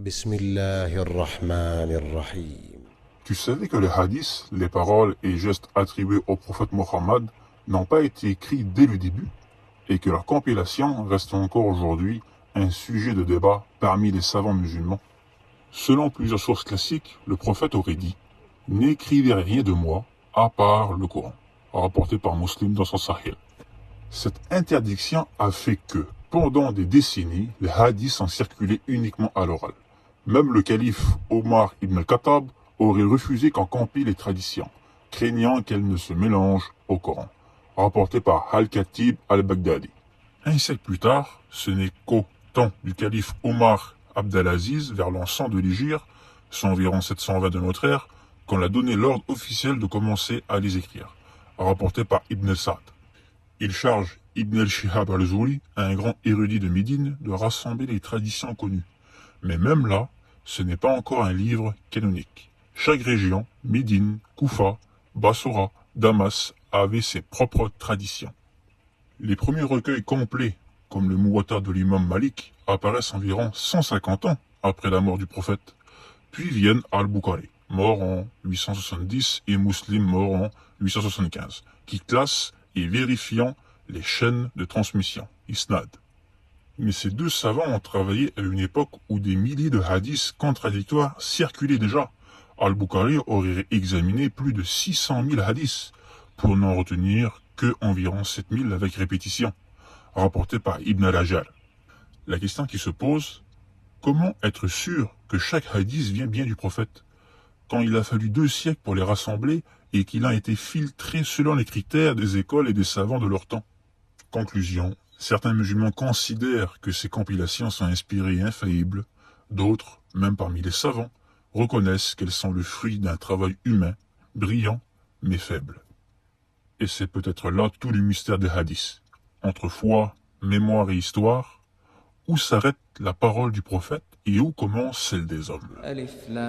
Bismillahir-Rahmanir-Rahim. Tu savais que les hadiths, les paroles et gestes attribués au prophète Mohammed n'ont pas été écrits dès le début et que leur compilation reste encore aujourd'hui un sujet de débat parmi les savants musulmans? Selon plusieurs sources classiques, le prophète aurait dit « N'écrivez rien de moi à part le Coran », rapporté par Muslim dans son Sahih. Cette interdiction a fait que, pendant des décennies, les hadiths ont circulé uniquement à l'oral. Même le calife Omar ibn al-Khattab aurait refusé qu'on compile les traditions, craignant qu'elles ne se mélangent au Coran, rapporté par Al-Khatib al-Baghdadi. Un siècle plus tard, ce n'est qu'au temps du calife Omar Abdelaziz, vers l'an 100 de l'Hégire, soit environ 720 de notre ère, qu'on a donné l'ordre officiel de commencer à les écrire, rapporté par Ibn al-Sa'd. Il charge Ibn al-Shihab al-Zuhri, un grand érudit de Médine, de rassembler les traditions connues. Mais même là, ce n'est pas encore un livre canonique. Chaque région, Médine, Koufa, Bassora, Damas, avait ses propres traditions. Les premiers recueils complets, comme le Muwatta de l'imam Malik, apparaissent environ 150 ans après la mort du prophète. Puis viennent Al-Bukhari, mort en 870, et Muslim, mort en 875, qui classent et vérifiant les chaînes de transmission, Isnad. Mais ces deux savants ont travaillé à une époque où des milliers de hadiths contradictoires circulaient déjà. Al-Bukhari aurait examiné plus de 600 000 hadiths, pour n'en retenir que environ 7 000 avec répétition, rapportés par Ibn al-Ajal. La question qui se pose, comment être sûr que chaque hadith vient bien du prophète, quand il a fallu 2 siècles pour les rassembler et qu'il a été filtré selon les critères des écoles et des savants de leur temps? Conclusion, certains musulmans considèrent que ces compilations sont inspirées et infaillibles, d'autres, même parmi les savants, reconnaissent qu'elles sont le fruit d'un travail humain, brillant, mais faible. Et c'est peut-être là tout le mystère des hadiths. Entre foi, mémoire et histoire, où s'arrête la parole du prophète et où commence celle des hommes? Alif Lam